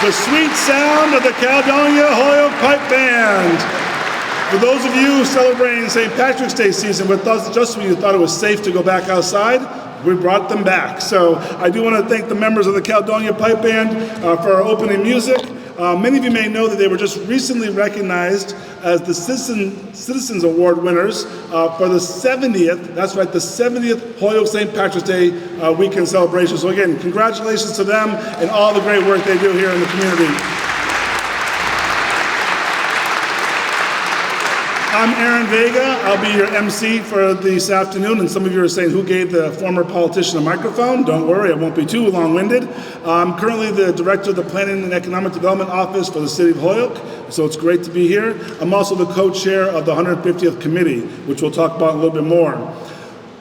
the sweet sound of the Caledonia Holyoke Pipe Band. For those of you celebrating St. Patrick's Day season with us, just when you thought it was safe to go back outside, we brought them back. So I do want to thank the members of the Caledonia Pipe Band for our opening music. Many of you may know that they were just recently recognized as the Citizens Award winners for the 70th, that's right, the 70th Holyoke St. Patrick's Day weekend celebration. So again, congratulations to them and all the great work they do here in the community. I'm Aaron Vega. I'll be your MC for this afternoon, and some of you are saying, who gave the former politician a microphone? Don't worry, it won't be too long-winded. I'm currently the director of the Planning and Economic Development Office for the City of Holyoke, so it's great to be here. I'm also the co-chair of the 150th Committee, which we'll talk about a little bit more.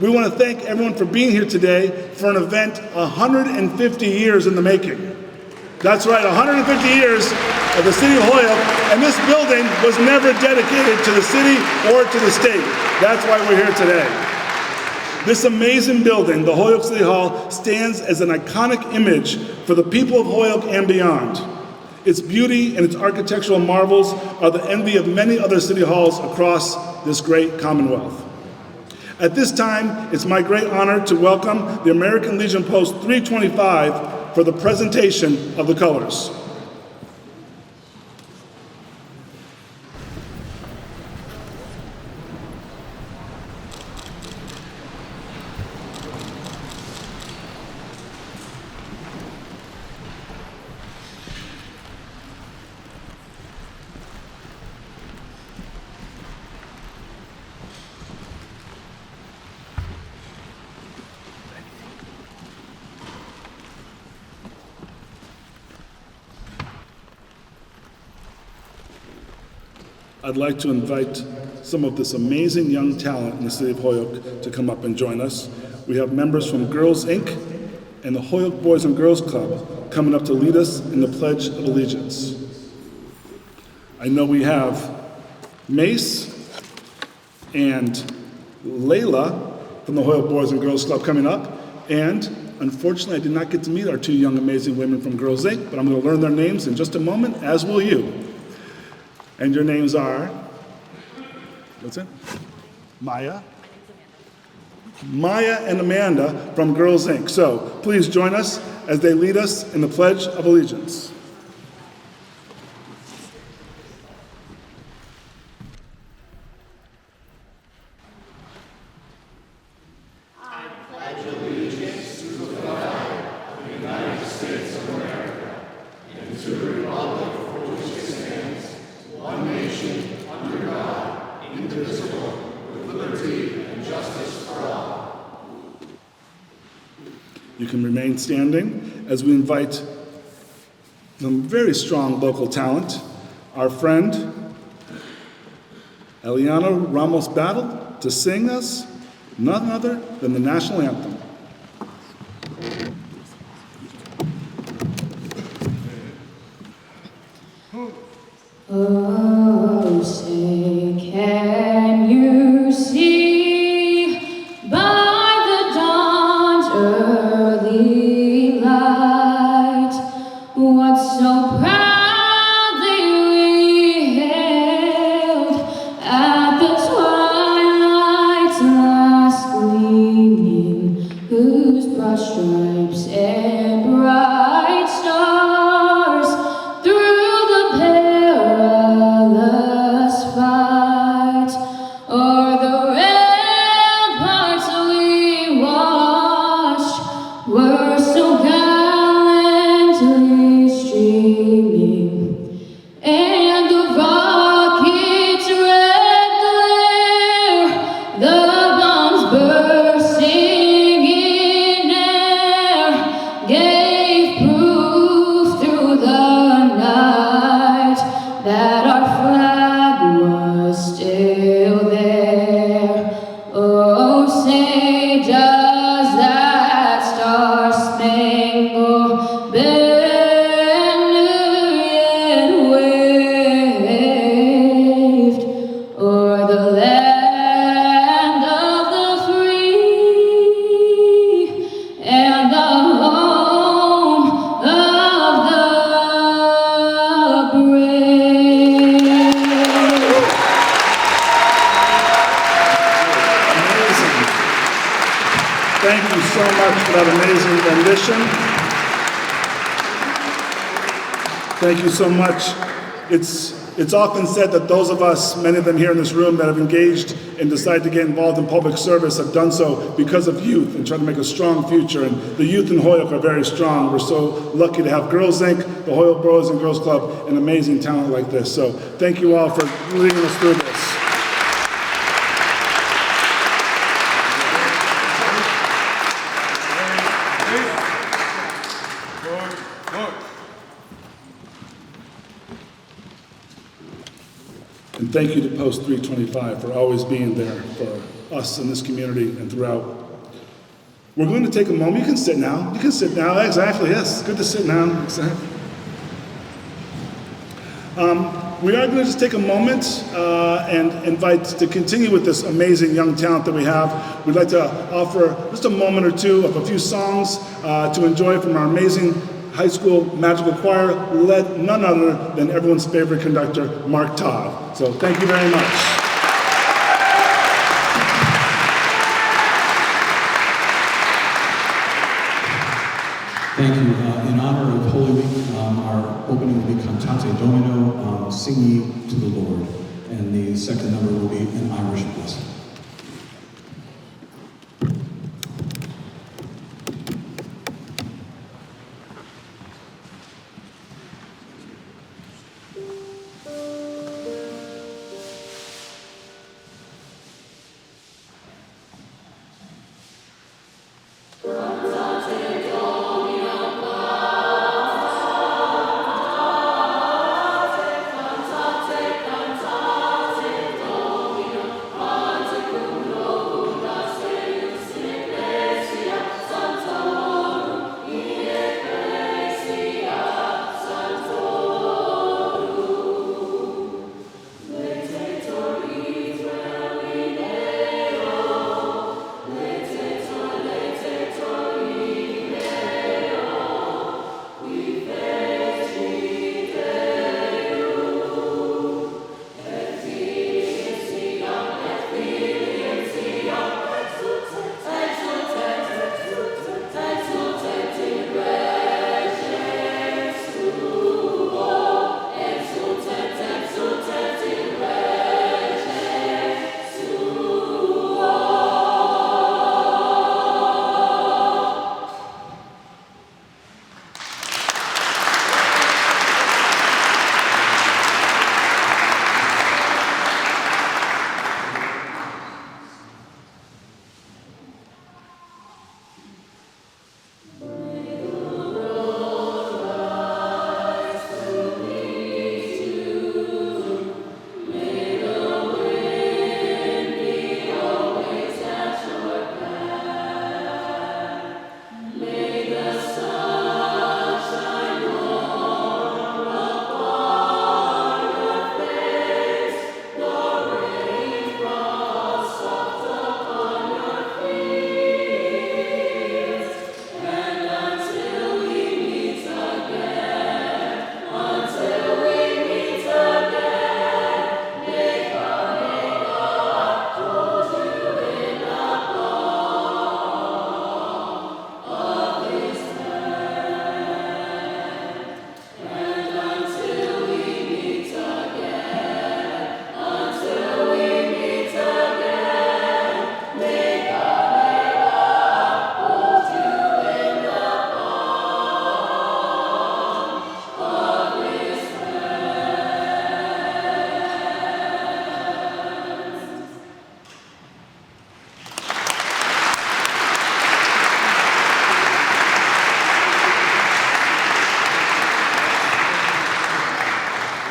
We want to thank everyone for being here today for an event 150 years in the making. That's right, 150 years of the City of Holyoke, and this building was never dedicated to the city or to the state. That's why we're here today. This amazing building, the Holyoke City Hall, stands as an iconic image for the people of Holyoke and beyond. Its beauty and its architectural marvels are the envy of many other city halls across this great Commonwealth. At this time, it's my great honor to welcome the American Legion Post 325 for the presentation of the colors. I'd like to invite some of this amazing young talent in the City of Holyoke to come up and join us. We have members from Girls Inc. and the Holyoke Boys and Girls Club coming up to lead us in the Pledge of Allegiance. I know we have Mace and Layla from the Holyoke Boys and Girls Club coming up, and unfortunately I did not get to meet our two young amazing women from Girls Inc., but I'm going to learn their names in just a moment, as will you. And your names are, what's it? Maya and Amanda from Girls Inc. So please join us as they lead us in the Pledge of Allegiance. You can remain standing as we invite some very strong local talent. Our friend, Eliana Ramos Battle, to sing us none other than the national anthem. Oh, say, can you see by the dawn's early light what so proudly we hailed at the twilight's last gleaming, whose broad stripes and bright stars through the perilous for that amazing rendition. Thank you so much. It's often said that those of us, many of them here in this room, that have engaged and decided to get involved in public service have done so because of youth and try to make a strong future. And the youth in Holyoke are very strong. We're so lucky to have Girls Inc., the Holyoke Boys and Girls Club, an amazing talent like this. So thank you all for leading us through this. And thank you to Post 325 for always being there for us in this community and throughout. We're going to take a moment. You can sit now. You can sit now. Exactly. Yes. Good to sit now. Exactly. We are going to just take a moment and invite to continue with this amazing young talent that we have. We'd like to offer just a moment or two of a few songs to enjoy from our amazing high school magical choir, led none other than everyone's favorite conductor, Mark Todd. So thank you very much. Thank you. In honor of Holy Week, our opening will be Cantate Domino, Sing Ye to the Lord. And the second number will be an Irish blessing.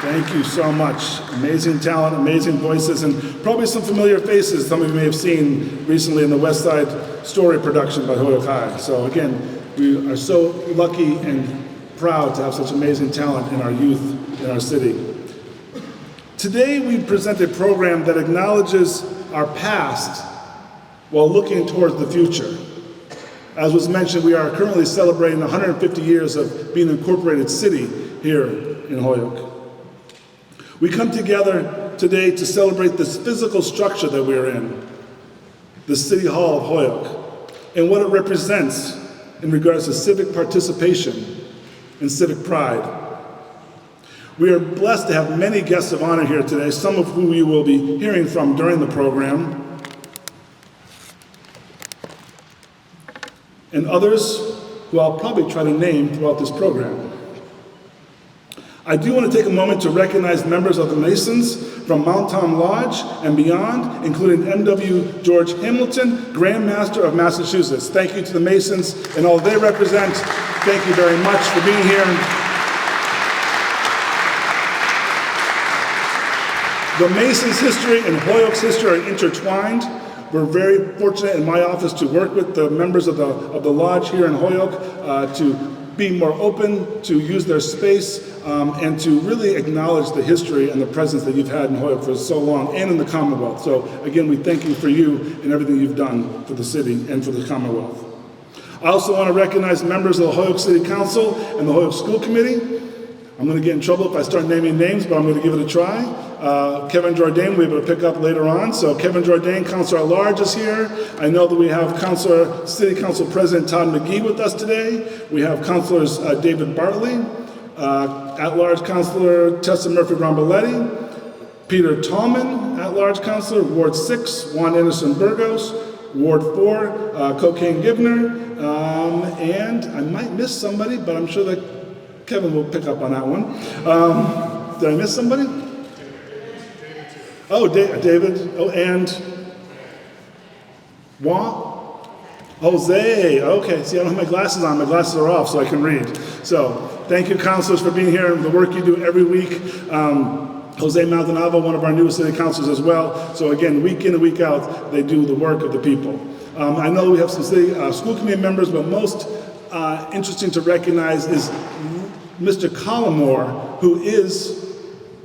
Thank you so much. Amazing talent, amazing voices, and probably some familiar faces some of you may have seen recently in the West Side Story production by Holyoke High. So again, we are so lucky and proud to have such amazing talent in our youth in our city. Today we present a program that acknowledges our past while looking towards the future. As was mentioned, we are currently celebrating 150 years of being an incorporated city here in Holyoke. We come together today to celebrate this physical structure that we are in, the City Hall of Holyoke, and what it represents in regards to civic participation and civic pride. We are blessed to have many guests of honor here today, some of whom you will be hearing from during the program, and others who I'll probably try to name throughout this program. I do want to take a moment to recognize members of the Masons from Mount Tom Lodge and beyond, including M.W. George Hamilton, Grand Master of Massachusetts. Thank you to the Masons and all they represent. Thank you very much for being here. The Masons' history and Holyoke's history are intertwined. We're very fortunate in my office to work with the members of the lodge here in Holyoke to be more open, to use their space, and to really acknowledge the history and the presence that you've had in Holyoke for so long and in the Commonwealth. So again, we thank you for you and everything you've done for the city and for the Commonwealth. I also want to recognize members of the Holyoke City Council and the Holyoke School Committee. I'm going to get in trouble if I start naming names, but I'm going to give it a try. Kevin Jourdain, we'll be able to pick up later on. So Kevin Jourdain, Councilor at Large, is here. I know that we have City Council President Todd McGee with us today. We have Councilors David Bartley, at-large Councilor Tessa Murphy-Romboletti, Peter Tallman, at-large Councilor, Ward 6, Juan Anderson Burgos, Ward 4, Cocaine Givner, and I might miss somebody, but I'm sure that Kevin will pick up on that one. Did I miss somebody? Oh, David. Oh, and Juan? Jose. Okay, see, I don't have my glasses on. My glasses are off, so I can read. So, thank you, councilors, for being here and the work you do every week. Jose Maldonado, one of our newest city councilors as well. So again, week in and week out, they do the work of the people. I know we have some city school committee members, but most interesting to recognize is Mr. Collmore, who is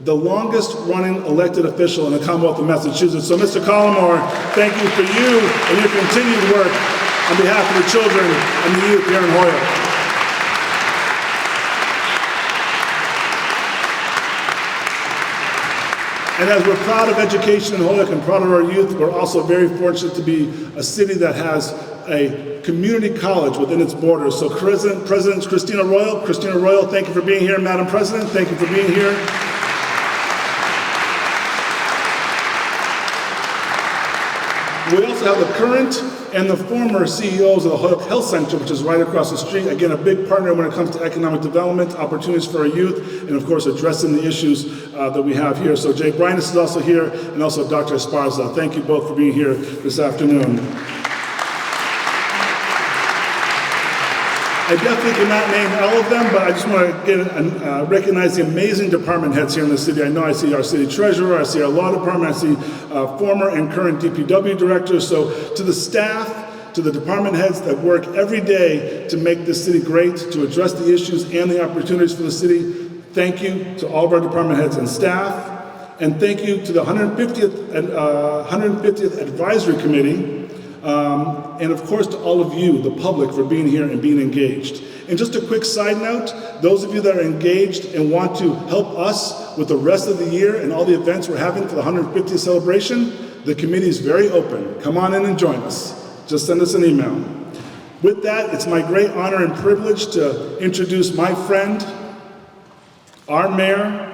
the longest running elected official in the Commonwealth of Massachusetts. So Mr. Collmore, thank you for you and your continued work on behalf of the children and the youth here in Holyoke. And as we're proud of education in Holyoke and proud of our youth, we're also very fortunate to be a city that has a community college within its borders. So President Christina Royal, thank you for being here. Madam President, thank you for being here. We also have the current and the former CEOs of the Holyoke Health Center, which is right across the street. Again, a big partner when it comes to economic development, opportunities for our youth, and of course addressing the issues that we have here. So Jay Bryant is also here, and also Dr. Esparza. Thank you both for being here this afternoon. I definitely cannot name all of them, but I just want to recognize the amazing department heads here in the city. I know I see our city treasurer, I see our law department, I see former and current DPW directors. So to the staff, to the department heads that work every day to make this city great, to address the issues and the opportunities for the city, thank you to all of our department heads and staff. And thank you to the 150th Advisory Committee. And of course to all of you, the public, for being here and being engaged. And just a quick side note, those of you that are engaged and want to help us with the rest of the year and all the events we're having for the 150th celebration, the committee is very open. Come on in and join us. Just send us an email. With that, it's my great honor and privilege to introduce my friend, our mayor,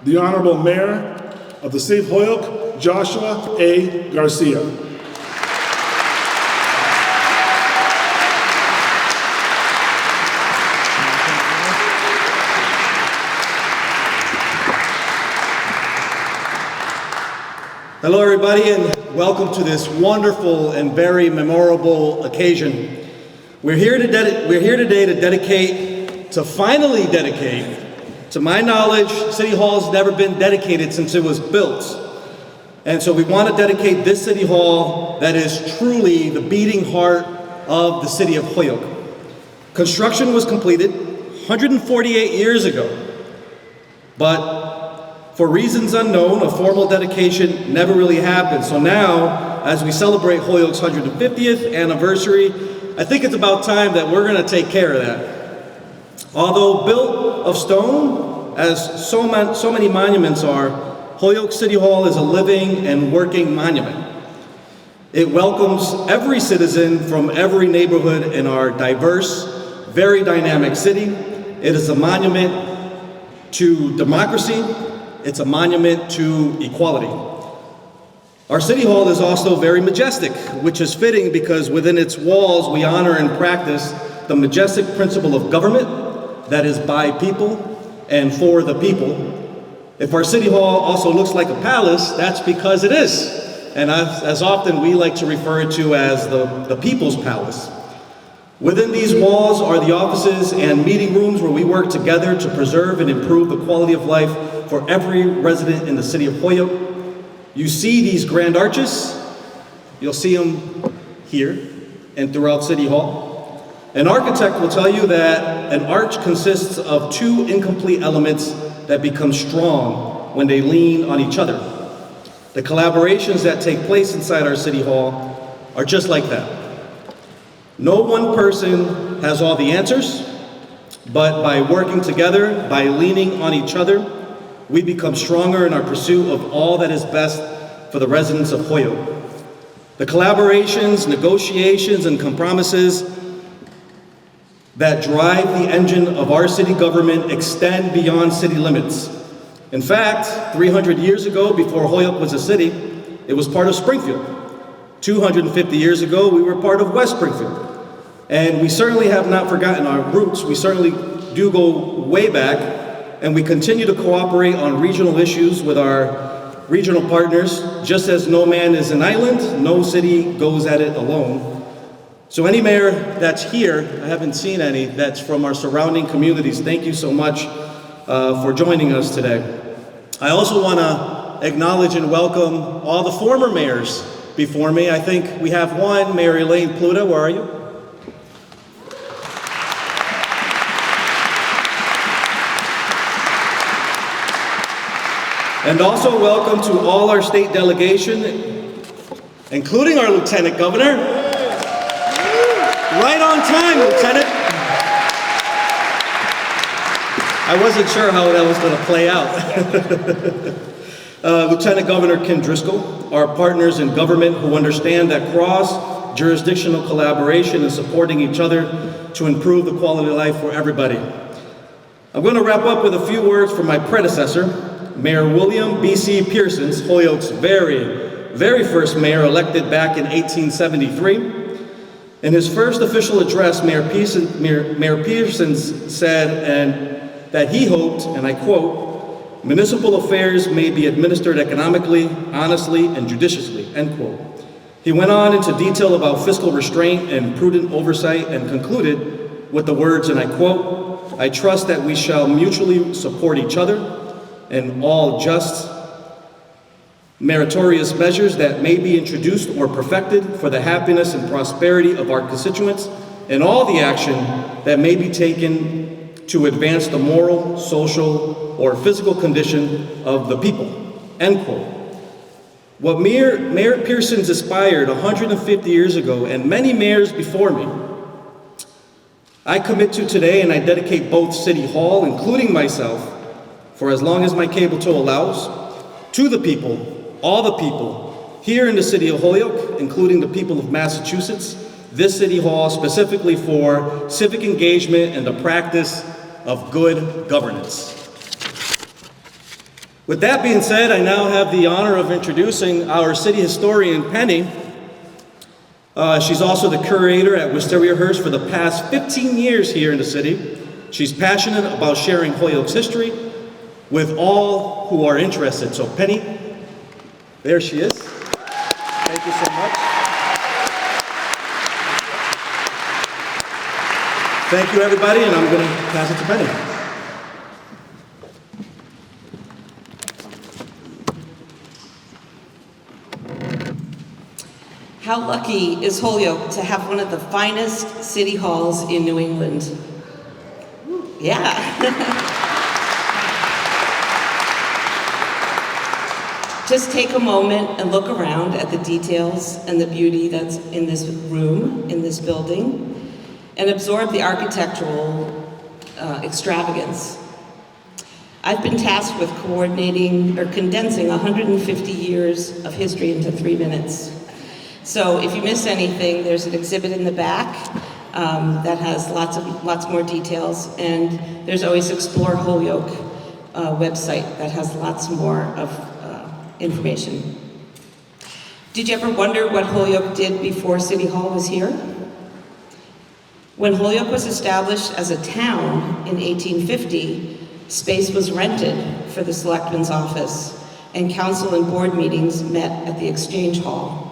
the Honorable Mayor of the City of Holyoke, Joshua A. Garcia. Hello everybody, and welcome to this wonderful and very memorable occasion. We're here today to finally dedicate, to my knowledge, City Hall has never been dedicated since it was built. And so we want to dedicate this City Hall that is truly the beating heart of the city of Holyoke. Construction was completed 148 years ago, but for reasons unknown, a formal dedication never really happened. So now, as we celebrate Holyoke's 150th anniversary, I think it's about time that we're going to take care of that. Although built of stone, as so many monuments are, Holyoke City Hall is a living and working monument. It welcomes every citizen from every neighborhood in our diverse, very dynamic city. It is a monument to democracy. It's a monument to equality. Our City Hall is also very majestic, which is fitting because within its walls we honor and practice the majestic principle of government that is by people and for the people. If our City Hall also looks like a palace, that's because it is. And as often we like to refer to as the People's Palace. Within these walls are the offices and meeting rooms where we work together to preserve and improve the quality of life for every resident in the city of Holyoke. You see these grand arches, you'll see them here and throughout City Hall. An architect will tell you that an arch consists of two incomplete elements that become strong when they lean on each other. The collaborations that take place inside our City Hall are just like that. No one person has all the answers, but by working together, by leaning on each other, we become stronger in our pursuit of all that is best for the residents of Holyoke. The collaborations, negotiations, and compromises that drive the engine of our city government extend beyond city limits. In fact, 300 years ago, before Holyoke was a city, it was part of Springfield. 250 years ago, we were part of West Springfield. And we certainly have not forgotten our roots. We certainly do go way back. And we continue to cooperate on regional issues with our regional partners. Just as no man is an island, no city goes at it alone. So any mayor that's here, I haven't seen any, that's from our surrounding communities, thank you so much for joining us today. I also want to acknowledge and welcome all the former mayors before me. I think we have one, Mayor Elaine Pluta, where are you? And also welcome to all our state delegation, including our Lieutenant Governor. Right on time, Lieutenant. I wasn't sure how that was going to play out. Lieutenant Governor Kim Driscoll, our partners in government who understand that cross-jurisdictional collaboration and supporting each other to improve the quality of life for everybody. I'm going to wrap up with a few words from my predecessor, Mayor William B.C. Pearson, Holyoke's very first mayor, elected back in 1873. In his first official address, Mayor Pearson said that he hoped, and I quote, "municipal affairs may be administered economically, honestly, and judiciously," end quote. He went on into detail about fiscal restraint and prudent oversight and concluded with the words, and I quote, "I trust that we shall mutually support each other and all just, meritorious measures that may be introduced or perfected for the happiness and prosperity of our constituents, and all the action that may be taken to advance the moral, social, or physical condition of the people," end quote. What Mayor Pearson's aspired 150 years ago, and many mayors before me, I commit to today, and I dedicate both City Hall, including myself, for as long as my cable tow allows, to the people, all the people, here in the city of Holyoke, including the people of Massachusetts, this City Hall specifically for civic engagement and the practice of good governance. With that being said, I now have the honor of introducing our city historian, Penni. She's also the curator at Wistariahurst for the past 15 years here in the city. She's passionate about sharing Holyoke's history with all who are interested. So Penni, there she is. Thank you so much. Thank you, everybody, and I'm going to pass it to Penni. How lucky is Holyoke to have one of the finest city halls in New England? Yeah. Just take a moment and look around at the details and the beauty that's in this room, in this building, and absorb the architectural extravagance. I've been tasked with coordinating or condensing 150 years of history into 3 minutes. So if you miss anything, there's an exhibit in the back that has lots more details, and there's always Explore Holyoke website that has lots more of information. Did you ever wonder what Holyoke did before City Hall was here? When Holyoke was established as a town in 1850, space was rented for the selectman's office, and council and board meetings met at the Exchange Hall.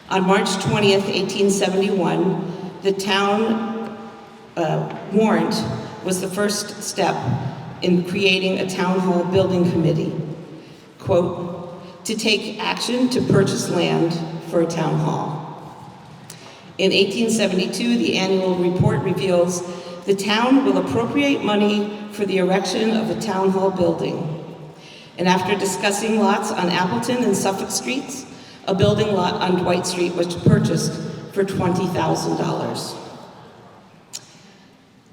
On March 20th, 1871, the town warrant was the first step in creating a town hall building committee. Quote, to take action to purchase land for a town hall. In 1872, the annual report reveals the town will appropriate money for the erection of a town hall building. And after discussing lots on Appleton and Suffolk Streets, a building lot on Dwight Street was purchased for $20,000.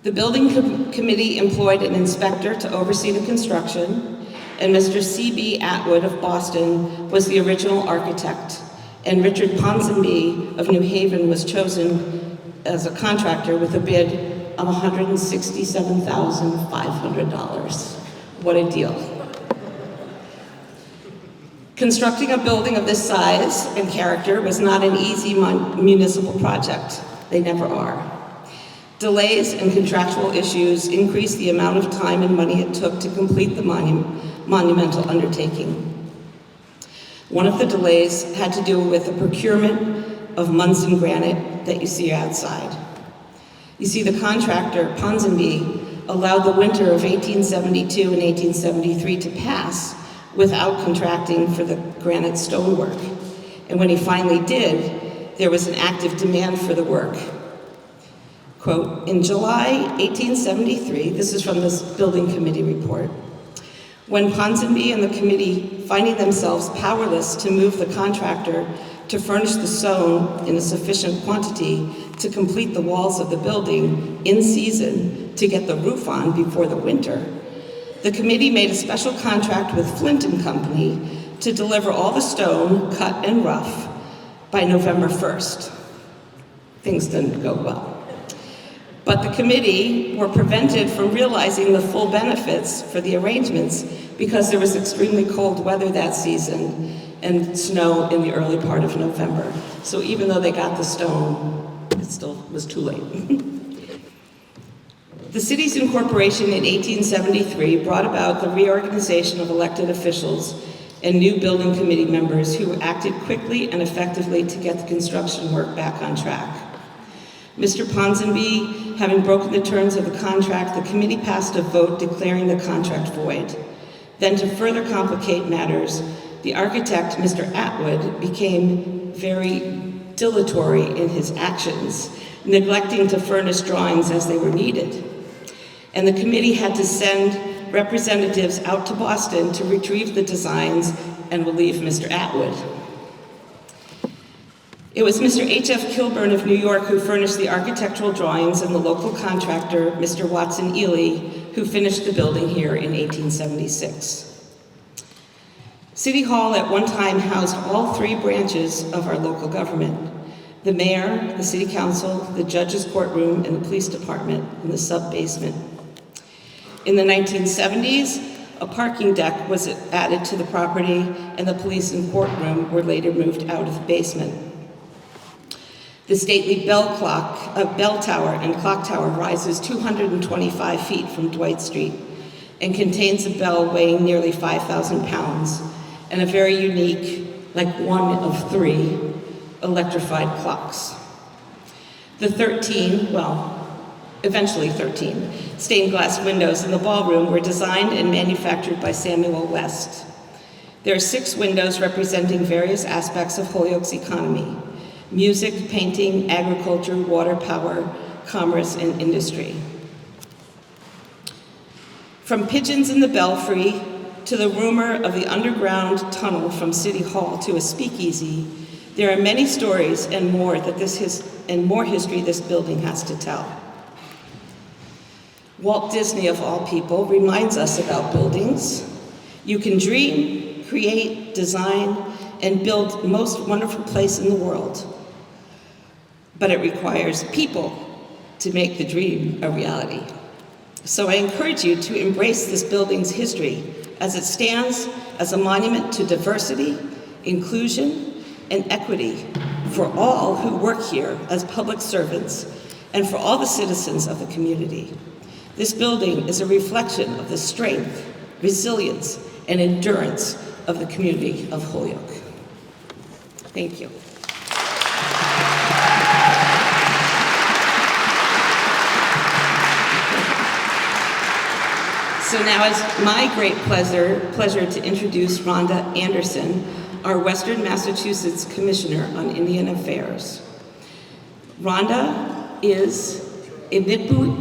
The building committee employed an inspector to oversee the construction, and Mr. C.B. Atwood of Boston was the original architect, and Richard Ponsonby of New Haven was chosen as a contractor with a bid of $167,500. What a deal. Constructing a building of this size and character was not an easy municipal project. They never are. Delays and contractual issues increased the amount of time and money it took to complete the monumental undertaking. One of the delays had to do with the procurement of Munson granite that you see outside. You see, the contractor, Ponsonby, allowed the winter of 1872 and 1873 to pass without contracting for the granite stonework. And when he finally did, there was an active demand for the work. Quote, in July 1873, this is from this building committee report, when Ponsonby and the committee, finding themselves powerless to move the contractor to furnish the stone in a sufficient quantity to complete the walls of the building in season to get the roof on before the winter, the committee made a special contract with Flint and Company to deliver all the stone, cut and rough, by November 1st. Things didn't go well. But the committee were prevented from realizing the full benefits for the arrangements because there was extremely cold weather that season and snow in the early part of November. So even though they got the stone, it still was too late. The city's incorporation in 1873 brought about the reorganization of elected officials and new building committee members who acted quickly and effectively to get the construction work back on track. Mr. Ponsonby, having broken the terms of the contract, the committee passed a vote declaring the contract void. Then, to further complicate matters, the architect, Mr. Atwood, became very dilatory in his actions, neglecting to furnish drawings as they were needed. And the committee had to send representatives out to Boston to retrieve the designs and relieve Mr. Atwood. It was Mr. H.F. Kilburn of New York who furnished the architectural drawings and the local contractor, Mr. Watson Ely, who finished the building here in 1876. City Hall at one time housed all three branches of our local government: the mayor, the city council, the judge's courtroom, and the police department in the sub-basement. In the 1970s, a parking deck was added to the property, and the police and courtroom were later moved out of the basement. The stately bell tower and clock tower rises 225 feet from Dwight Street and contains a bell weighing nearly 5,000 pounds and a very unique, like one of three, electrified clocks. The 13, eventually 13, stained glass windows in the ballroom were designed and manufactured by Samuel West. There are 6 windows representing various aspects of Holyoke's economy: music, painting, agriculture, water power, commerce, and industry. From pigeons in the belfry to the rumor of the underground tunnel from City Hall to a speakeasy, there are many stories and more history this building has to tell. Walt Disney, of all people, reminds us about buildings. You can dream, create, design, and build the most wonderful place in the world. But it requires people to make the dream a reality. So I encourage you to embrace this building's history as it stands as a monument to diversity, inclusion, and equity for all who work here as public servants and for all the citizens of the community. This building is a reflection of the strength, resilience, and endurance of the community of Holyoke. Thank you. So now it's my great pleasure to introduce Rhonda Anderson, our Western Massachusetts Commissioner on Indian Affairs. Rhonda is Inupiaq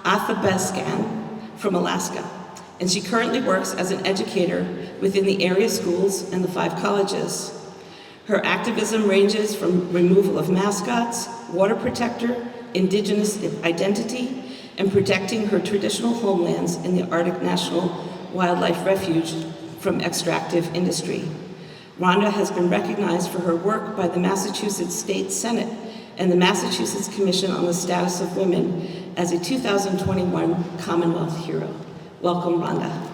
Athabascan from Alaska, and she currently works as an educator within the area schools and the 5 colleges. Her activism ranges from removal of mascots, water protector, indigenous identity, and protecting her traditional homelands in the Arctic National Wildlife Refuge from extractive industry. Rhonda has been recognized for her work by the Massachusetts State Senate and the Massachusetts Commission on the Status of Women as a 2021 Commonwealth Hero. Welcome, Rhonda.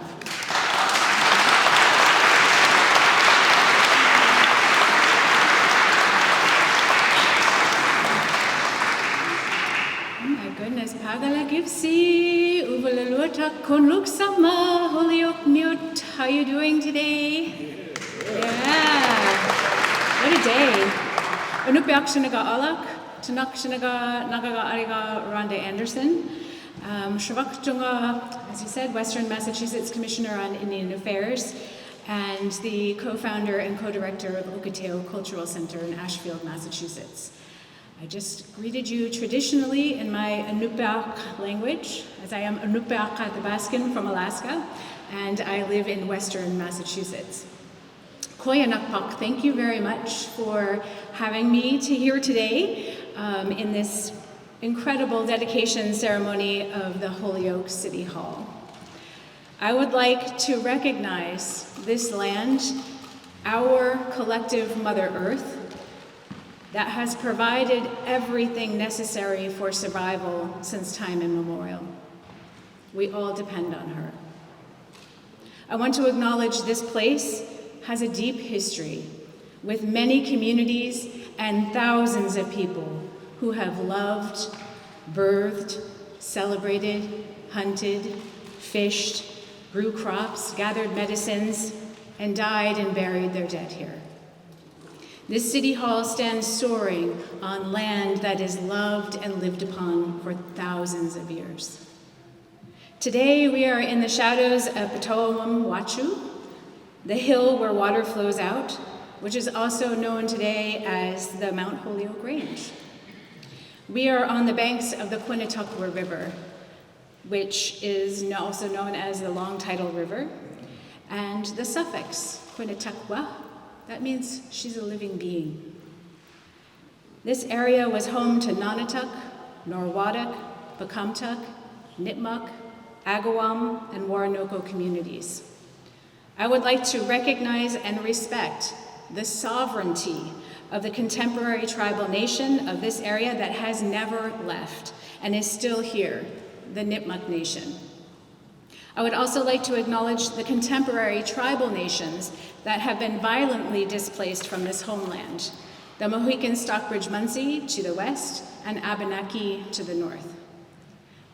Pagalagipsi, Uvalaluatak Konluksama, Holyoke Mute. How are you doing today? Yeah. What a day. Anupiaq Shinaga Alak, Tanak Shinaga Nagaga Ariga Rhonda Anderson. Shavak Junga, as you said, Western Massachusetts Commissioner on Indian Affairs, and the co-founder and co-director of Okateo Cultural Center in Ashfield, Massachusetts. I just greeted you traditionally in my Inupiaq language, as I am Inupiaq Athabascan from Alaska, and I live in Western Massachusetts. Koyanakpak, thank you very much for having me here today in this incredible dedication ceremony of the Holyoke City Hall. I would like to recognize this land, our collective Mother Earth, that has provided everything necessary for survival since time immemorial. We all depend on her. I want to acknowledge this place has a deep history with many communities and thousands of people who have loved, birthed, celebrated, hunted, fished, grew crops, gathered medicines, and died and buried their dead here. This city hall stands soaring on land that is loved and lived upon for thousands of years. Today we are in the shadows of Patowam Wachu, the hill where water flows out, which is also known today as the Mount Holyoke Range. We are on the banks of the Quinnipiac River, which is also known as the Long Tidal River, and the suffix Quinnipiaqua, that means she's a living being. This area was home to Nonotuck, Norwatuk, Pecumtuck, Nipmuc, Agawam, and Waranoco communities. I would like to recognize and respect the sovereignty of the contemporary tribal nation of this area that has never left and is still here, the Nipmuc Nation. I would also like to acknowledge the contemporary tribal nations that have been violently displaced from this homeland, the Mohican Stockbridge Munsee to the west and Abenaki to the north.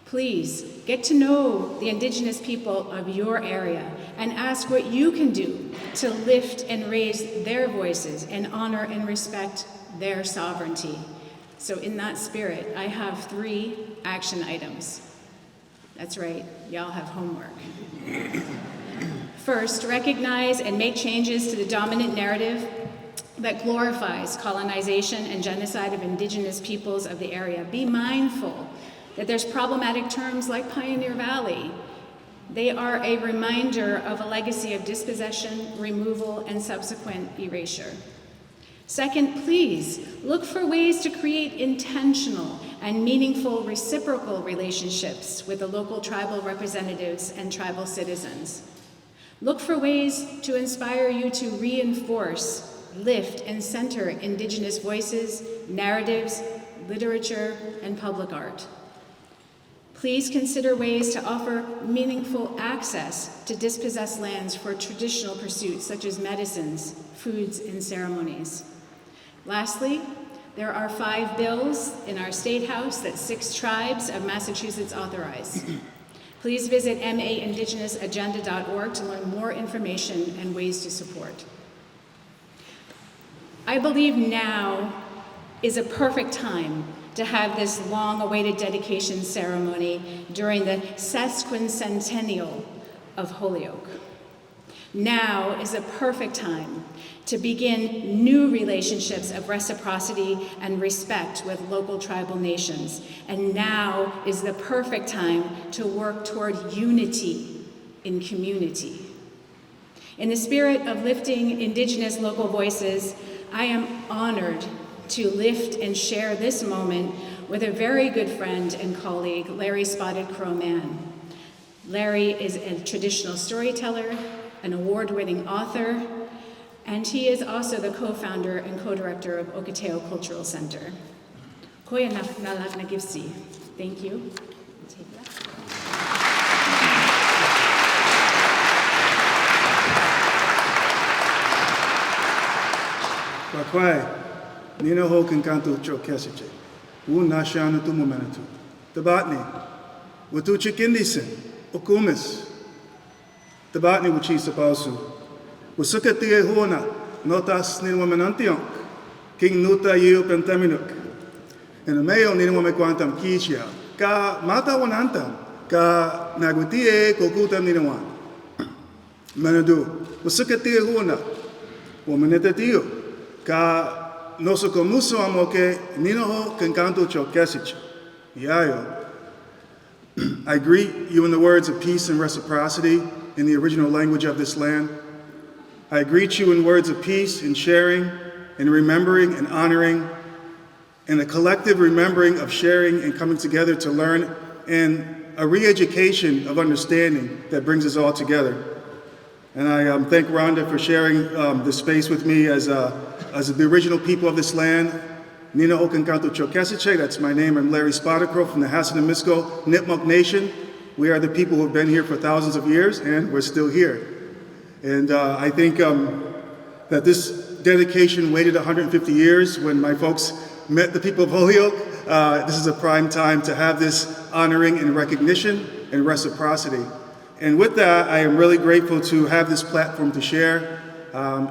Please get to know the Indigenous people of your area and ask what you can do to lift and raise their voices and honor and respect their sovereignty. So in that spirit, I have 3 action items. That's right, y'all have homework. First, recognize and make changes to the dominant narrative that glorifies colonization and genocide of Indigenous peoples of the area. Be mindful that there's problematic terms like Pioneer Valley. They are a reminder of a legacy of dispossession, removal, and subsequent erasure. Second, please look for ways to create intentional and meaningful reciprocal relationships with the local tribal representatives and tribal citizens. Look for ways to inspire you to reinforce, lift, and center Indigenous voices, narratives, literature, and public art. Please consider ways to offer meaningful access to dispossessed lands for traditional pursuits such as medicines, foods, and ceremonies. Lastly, there are 5 bills in our State House that 6 tribes of Massachusetts authorize. Please visit maindigenousagenda.org to learn more information and ways to support. I believe now is a perfect time to have this long-awaited dedication ceremony during the Sesquicentenial of Holyoke. Now is a perfect time to begin new relationships of reciprocity and respect with local tribal nations. And now is the perfect time to work toward unity in community. In the spirit of lifting Indigenous local voices, I am honored to lift and share this moment with a very good friend and colleague, Larry Spotted Crow Mann. Larry is a traditional storyteller, an award-winning author, and he is also the co-founder and co-director of Okateo Cultural Center. Koya nalak nagivsi. Thank you. Take that. Kwakwai, Nina ho kankanto chokesiche. Nashana tu momentu. Tabatni. Watu chikindisin. Okumis. Tabatni wuchi sapasu. Wasukatie hona. Notas nilwamenantiok. King nuta yu pentaminuk. En ameo nilwamequantam kichia. Ka mata wanantam. Ka nagutie kokutam nilwan. Manadu. Wasukatie hona. Womanetatiu. Ka noso komuso amoke ninoho kankanto chokesich. Yayo. I greet you in the words of peace and reciprocity in the original language of this land. I greet you in words of peace and sharing and remembering and honoring and a collective remembering of sharing and coming together to learn and a re-education of understanding that brings us all together. And I thank Rhonda for sharing this space with me as the original people of this land. Nina Okankanto Chokesiche, that's my name. I'm Larry Spotted Crow from the Hassanimisco Nipmuc Nation. We are the people who have been here for thousands of years, and we're still here. And I think that this dedication waited 150 years when my folks met the people of Holyoke. This is a prime time to have this honoring and recognition and reciprocity. And with that, I am really grateful to have this platform to share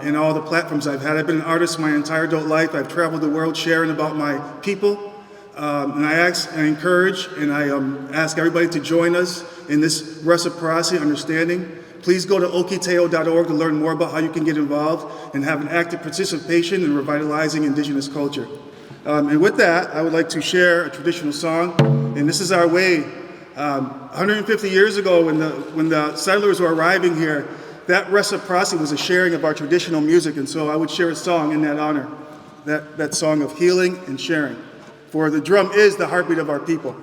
in all the platforms I've had. I've been an artist my entire adult life. I've traveled the world sharing about my people. And I encourage, and I ask everybody to join us in this reciprocity understanding. Please go to okiteo.org to learn more about how you can get involved and have an active participation in revitalizing Indigenous culture. And with that, I would like to share a traditional song. And this is our way. 150 years ago, when the settlers were arriving here, that reciprocity was a sharing of our traditional music, and so I would share a song in that honor, that song of healing and sharing. For the drum is the heartbeat of our people.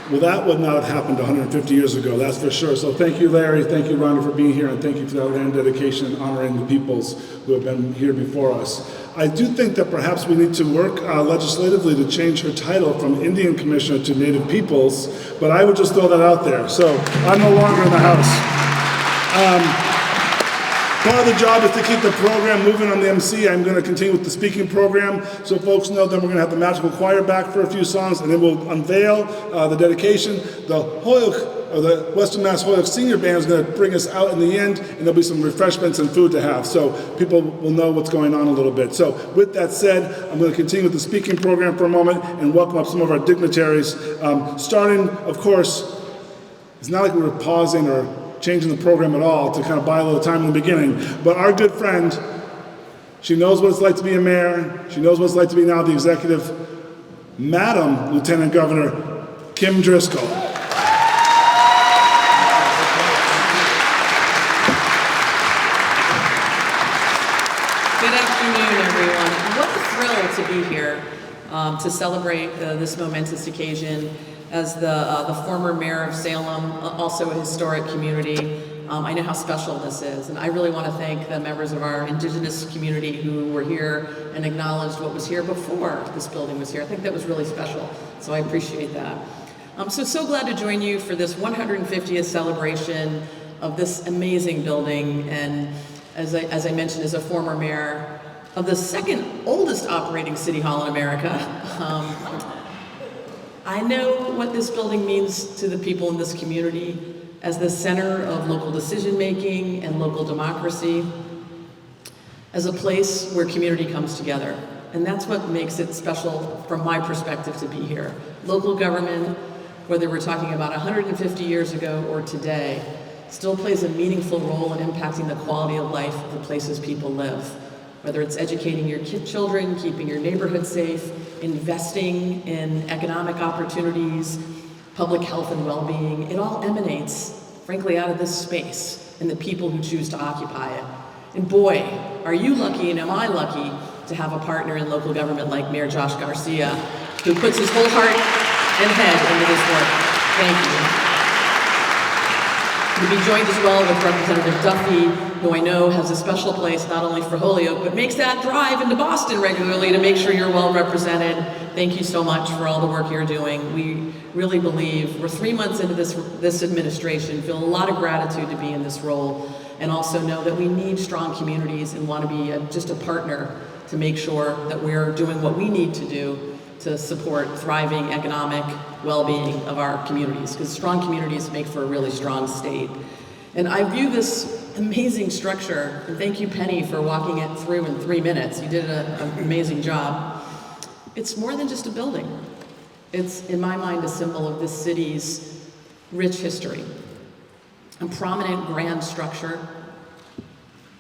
Well, that would not have happened 150 years ago, that's for sure. So thank you, Larry, thank you, Rhonda, for being here, and thank you for that land dedication and honoring the peoples who have been here before us. I do think that perhaps we need to work legislatively to change her title from Indian Commissioner to Native Peoples, but I would just throw that out there. So I'm no longer in the House. Part of the job is to keep the program moving on the MC. I'm going to continue with the speaking program, so folks know that we're going to have the magical choir back for a few songs, and then we'll unveil the dedication. The Holyoke, or the Western Mass Holyoke Senior Band is going to bring us out in the end, and there'll be some refreshments and food to have, so people will know what's going on a little bit. So with that said, I'm going to continue with the speaking program for a moment and welcome up some of our dignitaries. Starting, of course, it's not like we were pausing or changing the program at all to kind of buy a little time in the beginning, but our good friend, she knows what it's like to be a mayor, she knows what it's like to be now the executive, Madam Lieutenant Governor Kim Driscoll. Good afternoon, everyone. What a thrill to be here to celebrate this momentous occasion. As the former mayor of Salem, also a historic community, I know how special this is, and I really want to thank the members of our indigenous community who were here and acknowledged what was here before this building was here. I think that was really special, so I appreciate that. I'm so glad to join you for this 150th celebration of this amazing building, and as I mentioned, as a former mayor of the second oldest operating city hall in America, I know what this building means to the people in this community as the center of local decision-making and local democracy, as a place where community comes together. And that's what makes it special from my perspective to be here. Local government, whether we're talking about 150 years ago or today, still plays a meaningful role in impacting the quality of life of the places people live. Whether it's educating your children, keeping your neighborhood safe, investing in economic opportunities, public health and well-being, it all emanates, frankly, out of this space and the people who choose to occupy it. And boy, are you lucky and am I lucky to have a partner in local government like Mayor Josh Garcia, who puts his whole heart and head into this work. Thank you. To be joined as well with Representative Duffy, who I know has a special place not only for Holyoke, but makes that drive into Boston regularly to make sure you're well represented. Thank you so much for all the work you're doing. We really believe, we're 3 months into this administration, feel a lot of gratitude to be in this role, and also know that we need strong communities and want to be just a partner to make sure that we're doing what we need to do to support thriving economic well-being of our communities, because strong communities make for a really strong state. And I view this amazing structure, and thank you, Penny, for walking it through in 3 minutes. You did an amazing job. It's more than just a building. It's, in my mind, a symbol of this city's rich history. A prominent grand structure,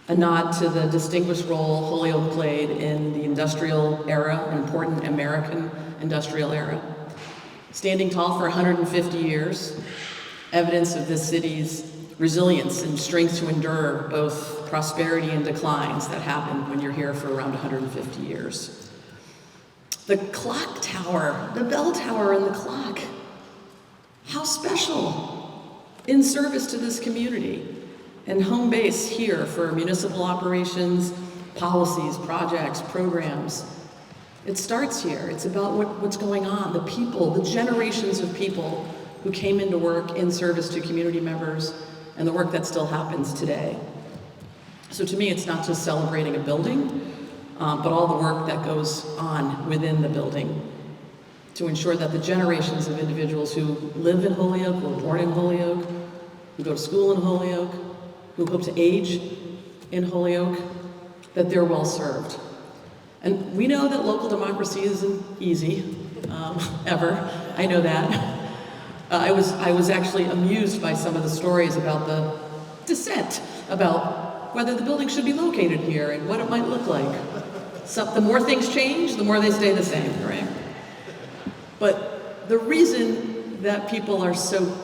a nod to the distinguished role Holyoke played in the industrial era, an important American industrial era. Standing tall for 150 years, evidence of this city's resilience and strength to endure both prosperity and declines that happen when you're here for around 150 years. The clock tower, the bell tower and the clock, how special in service to this community. And home base here for municipal operations, policies, projects, programs. It starts here. It's about what's going on, the people, the generations of people who came into work in service to community members, and the work that still happens today. So to me, it's not just celebrating a building, but all the work that goes on within the building to ensure that the generations of individuals who live in Holyoke, who were born in Holyoke, who go to school in Holyoke, who hope to age in Holyoke, that they're well served. And we know that local democracy isn't easy, ever. I know that. I was actually amused by some of the stories about the dissent, about whether the building should be located here and what it might look like. So the more things change, the more they stay the same, right? But the reason that people are so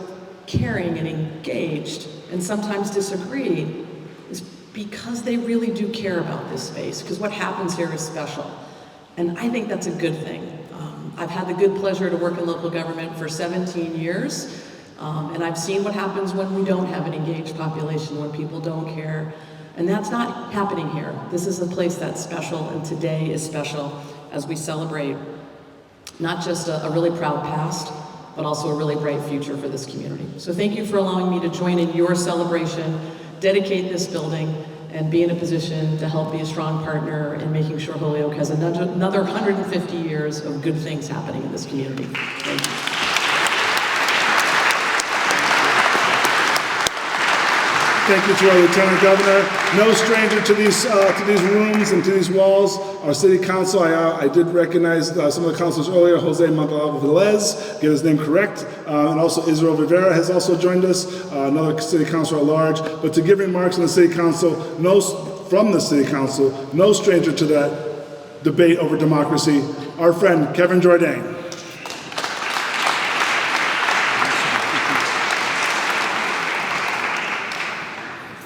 caring and engaged and sometimes disagree is because they really do care about this space, because what happens here is special. And I think that's a good thing. I've had the good pleasure to work in local government for 17 years, and I've seen what happens when we don't have an engaged population, when people don't care. And that's not happening here. This is a place that's special, and today is special as we celebrate not just a really proud past, but also a really bright future for this community. So thank you for allowing me to join in your celebration, dedicate this building, and be in a position to help be a strong partner in making sure Holyoke has another 150 years of good things happening in this community. Thank you. Thank you to our Lieutenant Governor. No stranger to these rooms and to these walls. Our City Council, I did recognize some of the councilors earlier, Jose Montalvo-Velez, get his name correct, and also Israel Rivera has also joined us, another City Councilor at large. But to give remarks on the City Council, from the City Council, no stranger to that debate over democracy, our friend Kevin Jourdain.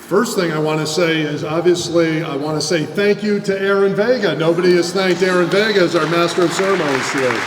First thing I want to say is, obviously, I want to say thank you to Aaron Vega. Nobody has thanked Aaron Vega as our Master of Ceremonies today.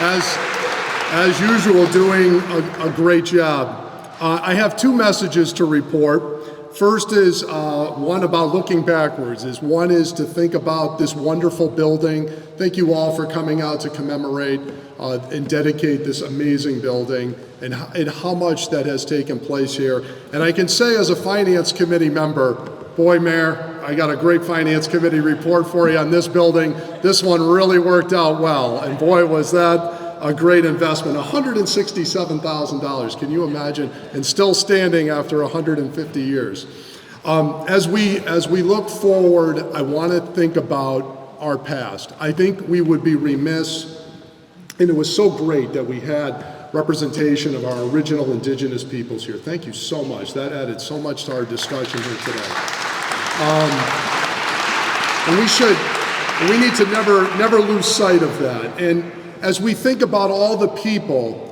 As usual, doing a great job. I have two messages to report. First is one about looking backwards. One is to think about this wonderful building. Thank you all for coming out to commemorate and dedicate this amazing building and how much that has taken place here. And I can say as a Finance Committee member, boy, Mayor, I got a great Finance Committee report for you on this building. This one really worked out well, and boy, was that a great investment. $167,000, can you imagine? And still standing after 150 years. As we look forward, I want to think about our past. I think we would be remiss, and it was so great that we had representation of our original indigenous peoples here. Thank you so much. That added so much to our discussion here today. And we need to never lose sight of that. And as we think about all the people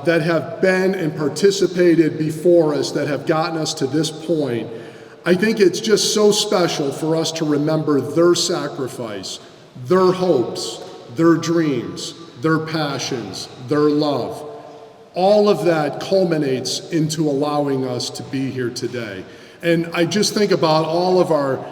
that have been and participated before us, that have gotten us to this point, I think it's just so special for us to remember their sacrifice, their hopes, their dreams, their passions, their love. All of that culminates into allowing us to be here today. And I just think about all of our,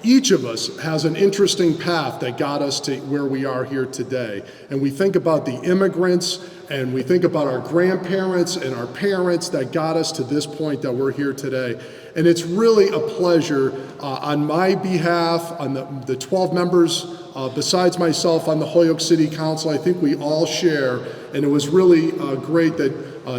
each of us has an interesting path that got us to where we are here today. And we think about the immigrants, and we think about our grandparents and our parents that got us to this point that we're here today. And it's really a pleasure on my behalf, on the 12 members, besides myself on the Holyoke City Council. I think we all share, and it was really great that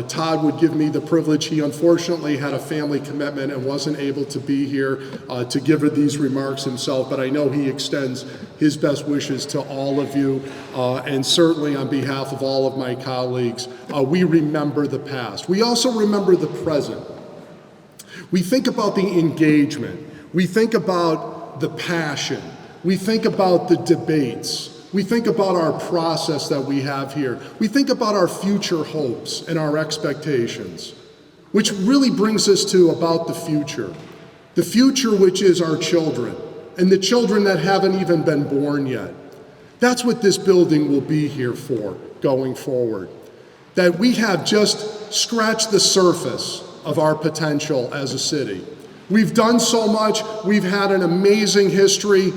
Todd would give me the privilege. He unfortunately had a family commitment and wasn't able to be here to give her these remarks himself, but I know he extends his best wishes to all of you, and certainly on behalf of all of my colleagues, we remember the past. We also remember the present. We think about the engagement. We think about the passion. We think about the debates. We think about our process that we have here. We think about our future hopes and our expectations, which really brings us to about the future. The future, which is our children, and the children that haven't even been born yet. That's what this building will be here for going forward. That we have just scratched the surface of our potential as a city. We've done so much, we've had an amazing history,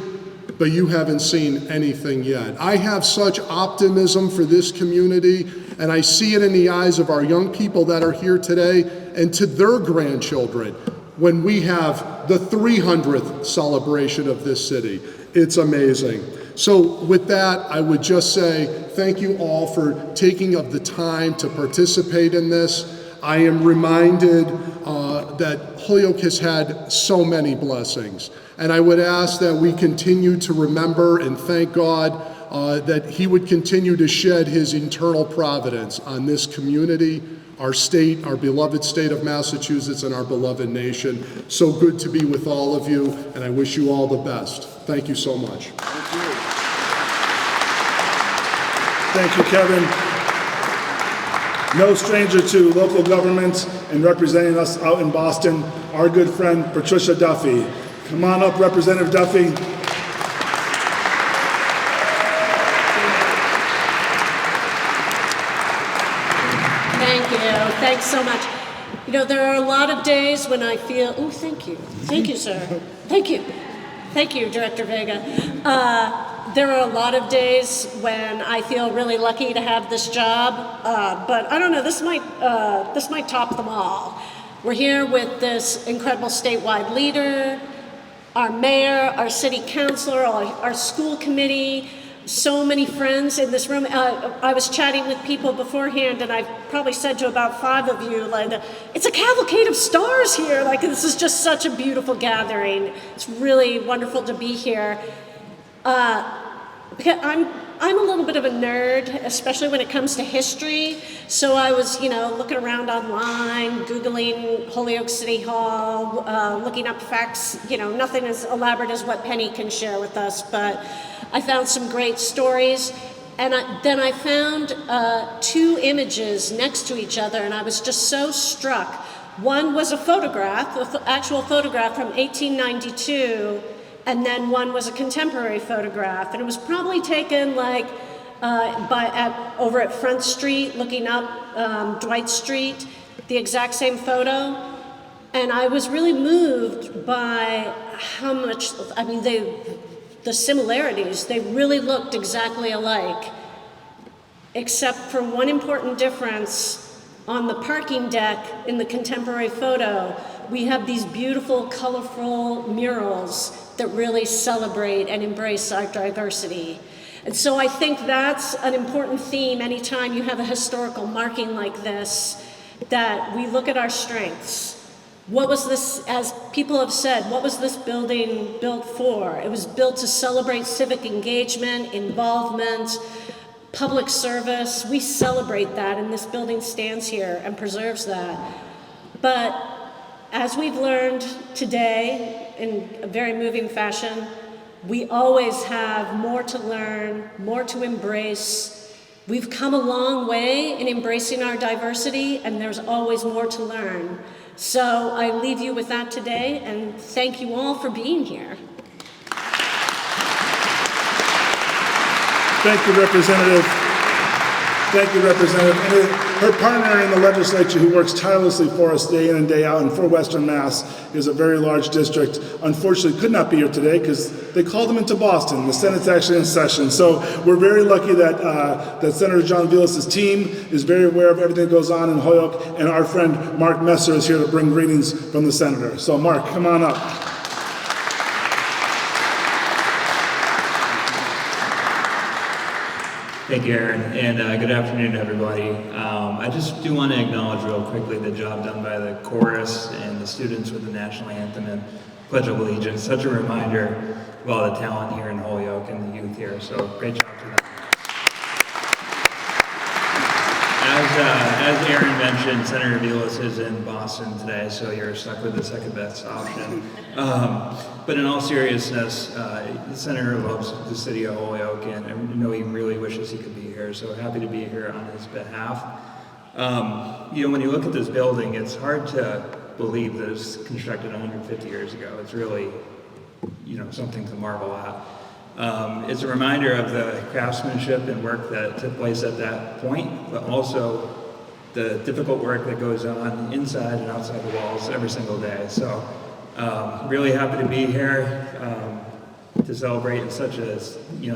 but you haven't seen anything yet. I have such optimism for this community, and I see it in the eyes of our young people that are here today and to their grandchildren when we have the 300th celebration of this city. It's amazing. So with that, I would just say thank you all for taking of the time to participate in this. I am reminded that Holyoke has had so many blessings. And I would ask that we continue to remember and thank God that He would continue to shed His eternal providence on this community, our state, our beloved state of Massachusetts, and our beloved nation. So good to be with all of you, and I wish you all the best. Thank you so much. Thank you, Kevin. No stranger to local government and representing us out in Boston, our good friend Patricia Duffy. Come on up, Representative Duffy. Thank you. Thanks so much. You know, there are a lot of days when I feel, oh, thank you. Thank you, sir. Thank you. Thank you, Director Vega. There are a lot of days when I feel really lucky to have this job, but I don't know, this might top them all. We're here with this incredible statewide leader, our mayor, our city councilor, our school committee, so many friends in this room. I was chatting with people beforehand, and I've probably said to about 5 of you, like, it's a cavalcade of stars here. Like, this is just such a beautiful gathering. It's really wonderful to be here. Because I'm a little bit of a nerd, especially when it comes to history. So I was, looking around online, Googling Holyoke City Hall, looking up facts, nothing as elaborate as what Penni can share with us, but I found some great stories. And then I found 2 images next to each other, and I was just so struck. One was a photograph, an actual photograph from 1892, and then one was a contemporary photograph, and it was probably taken like over at Front Street, looking up Dwight Street, the exact same photo. And I was really moved by how much, the similarities, they really looked exactly alike, except for one important difference. On the parking deck in the contemporary photo, we have these beautiful, colorful murals that really celebrate and embrace our diversity. And so I think that's an important theme anytime you have a historical marking like this, that we look at our strengths. What was this, as people have said, what was this building built for? It was built to celebrate civic engagement, involvement, public service. We celebrate that, and this building stands here and preserves that. But as we've learned today in a very moving fashion, we always have more to learn, more to embrace. We've come a long way in embracing our diversity, and there's always more to learn. So I leave you with that today, and thank you all for being here. Thank you, Representative. Thank you, Representative. And her partner in the legislature who works tirelessly for us day in and day out and for Western Mass is a very large district. Unfortunately, could not be here today because they called him into Boston. The Senate's actually in session. So we're very lucky that that Senator John Vilas' team is very aware of everything that goes on in Holyoke, and our friend Mark Messer is here to bring greetings from the Senator. So Mark, come on up. Thank you, Aaron, and good afternoon, everybody. I just do want to acknowledge real quickly the job done by the chorus and the students with the national anthem and Pledge of Allegiance. Such a reminder of all the talent here in Holyoke and the youth here, so great job to them. As Aaron mentioned, Senator Vilas is in Boston today, so you're stuck with the second best option. But in all seriousness, the Senator loves the city of Holyoke, and I know he really wishes he could be here, so happy to be here on his behalf. When you look at this building, it's hard to believe that it was constructed 150 years ago. It's really, something to marvel at. It's a reminder of the craftsmanship and work that took place at that point, but also the difficult work that goes on inside and outside the walls every single day. So really happy to be here to celebrate in such a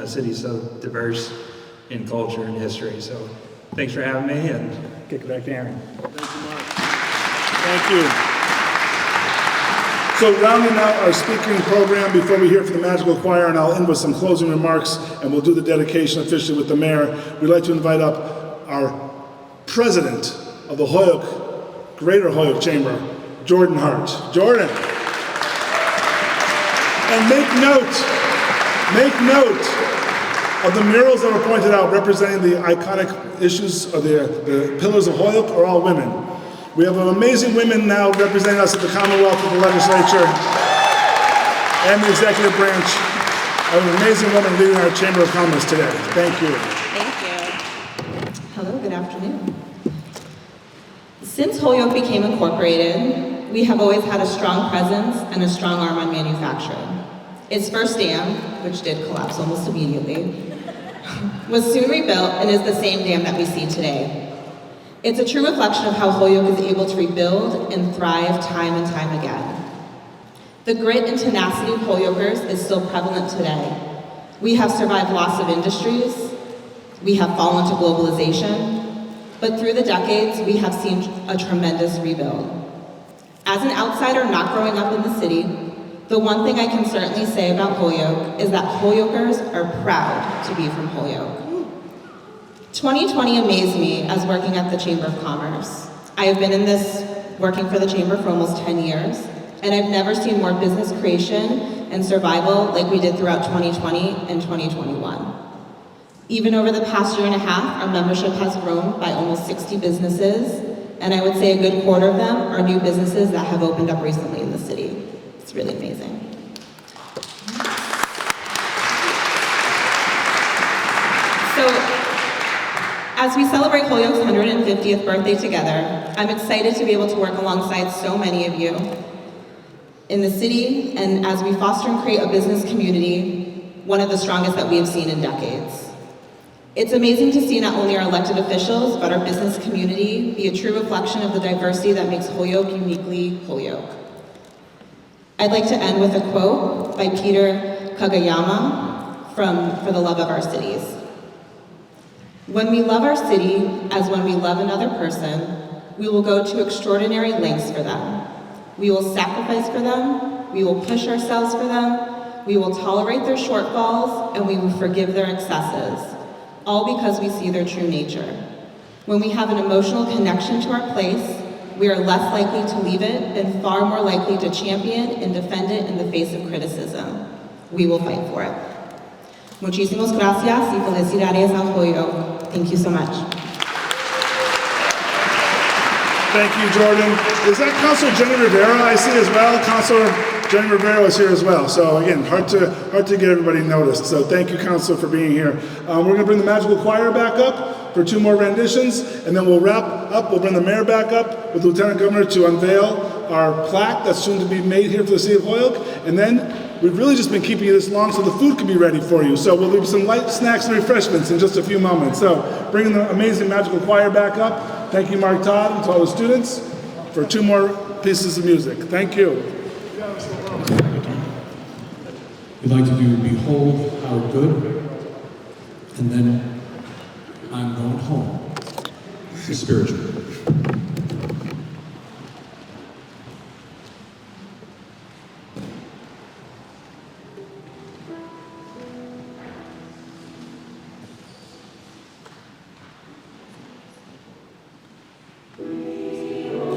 city so diverse in culture and history. So thanks for having me, and kick it back to Aaron. Thank you, Mark. Thank you. So rounding out our speaking program before we hear from the Magical Choir, and I'll end with some closing remarks, and we'll do the dedication officially with the mayor. We'd like to invite up our president of the Greater Holyoke Chamber, Jordan Hart. Jordan. And make note of the murals that were pointed out representing the iconic issues of the pillars of Holyoke are all women. We have amazing women now representing us at the Commonwealth of the Legislature and the executive branch. I have an amazing woman leading our Chamber of Commerce today. Thank you. Thank you. Hello, good afternoon. Since Holyoke became incorporated, we have always had a strong presence and a strong arm on manufacturing. Its first dam, which did collapse almost immediately, was soon rebuilt and is the same dam that we see today. It's a true reflection of how Holyoke is able to rebuild and thrive time and time again. The grit and tenacity of Holyokers is still prevalent today. We have survived loss of industries, we have fallen to globalization, but through the decades, we have seen a tremendous rebuild. As an outsider not growing up in the city, the one thing I can certainly say about Holyoke is that Holyokers are proud to be from Holyoke. 2020 amazed me as working at the Chamber of Commerce. I have been in this, working for the Chamber for almost 10 years, and I've never seen more business creation and survival like we did throughout 2020 and 2021. Even over the past year and a half, our membership has grown by almost 60 businesses, and I would say a good quarter of them are new businesses that have opened up recently in the city. It's really amazing. So, as we celebrate Holyoke's 150th birthday together, I'm excited to be able to work alongside so many of you in the city, and as we foster and create a business community, one of the strongest that we have seen in decades. It's amazing to see not only our elected officials, but our business community be a true reflection of the diversity that makes Holyoke uniquely Holyoke. I'd like to end with a quote by Peter Kagayama from For the Love of Our Cities. When we love our city as when we love another person, we will go to extraordinary lengths for them. We will sacrifice for them, we will push ourselves for them, we will tolerate their shortfalls, and we will forgive their excesses, all because we see their true nature. When we have an emotional connection to our place, we are less likely to leave it and far more likely to champion and defend it in the face of criticism. We will fight for it. Muchísimas gracias y felicidades a Holyoke. Thank you so much. Thank you, Jordan. Is that Councilor Jenny Rivera I see as well? Councilor Jenny Rivera is here as well. So again, hard to get everybody noticed. So thank you, Councilor, for being here. We're going to bring the Magical Choir back up for 2 more renditions, and then we'll wrap up. We'll bring the mayor back up with Lieutenant Governor to unveil our plaque that's soon to be made here for the City of Holyoke, and then we've really just been keeping you this long so the food can be ready for you. So we'll leave some light snacks and refreshments in just a few moments. So bringing the amazing Magical Choir back up. Thank you, Mark Todd, and to all the students for 2 more pieces of music. Thank you. We'd like to do Behold How Good, and then I'm Going Home. The spiritual. Behold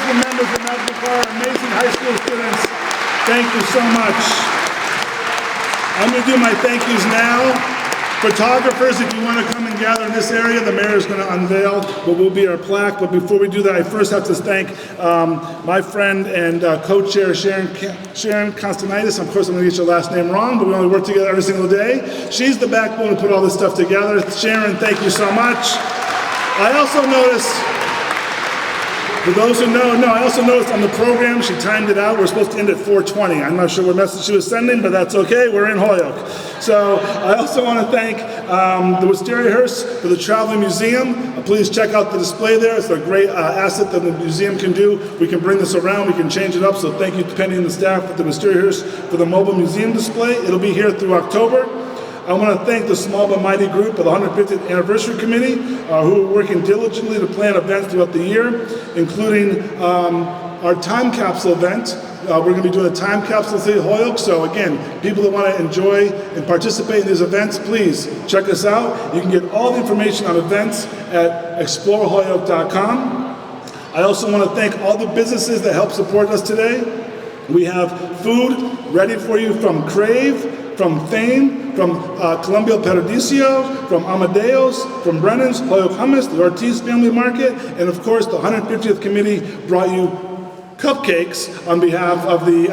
wonderful members of Magna amazing high school students. Thank you so much. I'm going to do my thank yous now. Photographers, if you want to come and gather in this area, the mayor is going to unveil what will be our plaque. But before we do that, I first have to thank my friend and co-chair Sharon Constantinides. Of course, I'm going to get your last name wrong, but we only work together every single day. She's the backbone to put all this stuff together. Sharon, thank you so much. I also noticed, for those who know, I also noticed on the program, she timed it out. We're supposed to end at 4:20. I'm not sure what message she was sending, but that's okay. We're in Holyoke. So I also want to thank the Wistariahurst for the traveling museum. Please check out the display there. It's a great asset that the museum can do. We can bring this around. We can change it up. So thank you to Penni and the staff at the Wistariahurst for the mobile museum display. It'll be here through October. I want to thank the Small But Mighty group of the 150th Anniversary Committee who are working diligently to plan events throughout the year, including our time capsule event. We're going to be doing a time capsule City of Holyoke. So again, people that want to enjoy and participate in these events, please check us out. You can get all the information on events at exploreholyoke.com. I also want to thank all the businesses that help support us today. We have food ready for you from Crave, from Fame, from Columbia Paradiso, from Amadeo's, from Brennan's, Holyoke Hummus, the Ortiz Family Market, and of course the 150th Committee brought you cupcakes on behalf of the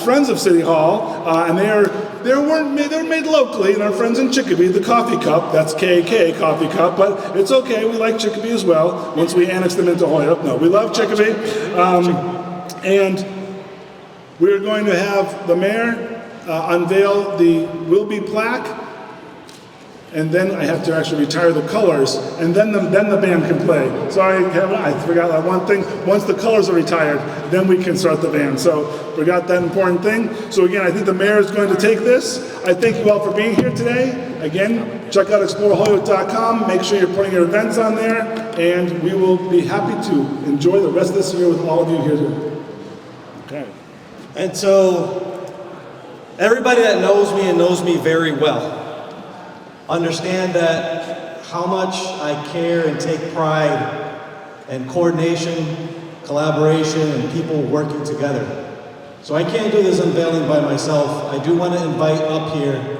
Friends of City Hall, and they're made locally, and our friends in Chicopee, the coffee cup, that's KK coffee cup, but it's okay, we like Chicopee as well, once we annex them into Holyoke. No, we love Chicopee, and we're going to have the mayor unveil the will-be plaque, and then I have to actually retire the colors, and then the band can play. Sorry, Kevin, I forgot that one thing. Once the colors are retired, then we can start the band. So forgot that important thing. So again, I think the mayor is going to take this. I thank you all for being here today. Again, check out exploreholyoke.com. Make sure you're putting your events on there, and we will be happy to enjoy the rest of this year with all of you here today. Okay. And so, everybody that knows me and knows me very well, understand that how much I care and take pride in coordination, collaboration, and people working together. So I can't do this unveiling by myself. I do want to invite up here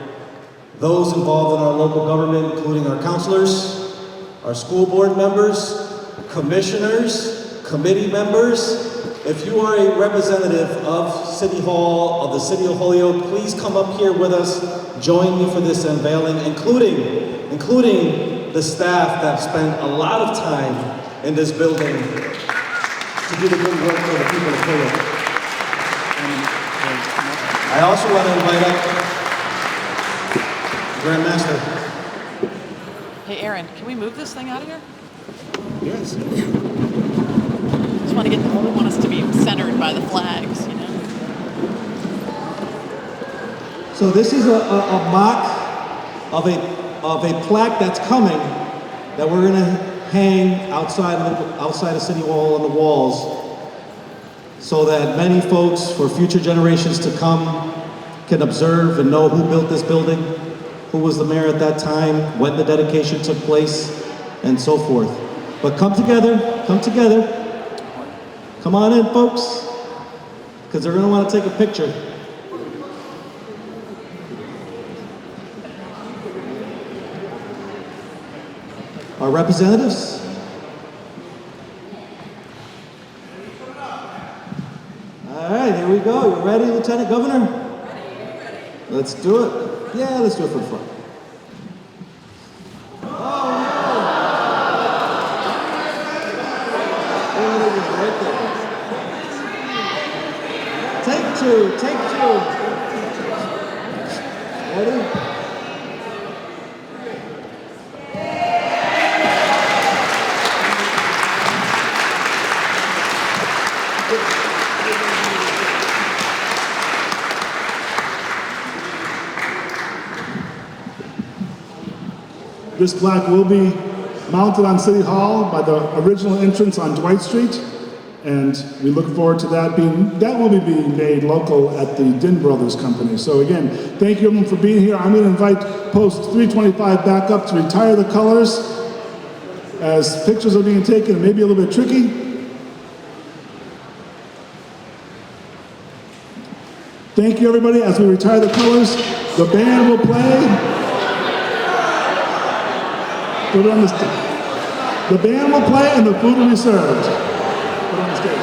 those involved in our local government, including our councilors, our school board members, commissioners, committee members. If you are a representative of City Hall, of the City of Holyoke, please come up here with us. Join me for this unveiling, including the staff that spend a lot of time in this building to do the good work for the people of Holyoke. I also want to invite up Grandmaster. Hey Aaron, can we move this thing out of here? Yes. I want us to be centered by the flags, you know. So this is a mock of a plaque that's coming that we're going to hang outside of City Hall on the walls, so that many folks for future generations to come can observe and know who built this building, who was the mayor at that time, when the dedication took place, and so forth. But come together. Come on in, folks, because they're going to want to take a picture. Our representatives. All right, here we go. You ready, Lieutenant Governor? Ready. Let's do it. Yeah, let's do it for the front. Take two. Ready? This plaque will be mounted on City Hall by the original entrance on Dwight Street. And we look forward to that will be being made local at the Din Brothers Company. So again, thank you everyone for being here. I'm going to invite post 325 back up to retire the colors as pictures are being taken. It may be a little bit tricky. Thank you, everybody. As we retire the colors, the band will play. Put it on the stage. The band will play and the food will be served. Put it on the stage.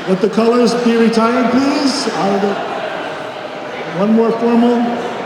Let the colors be retired, please. One more formal.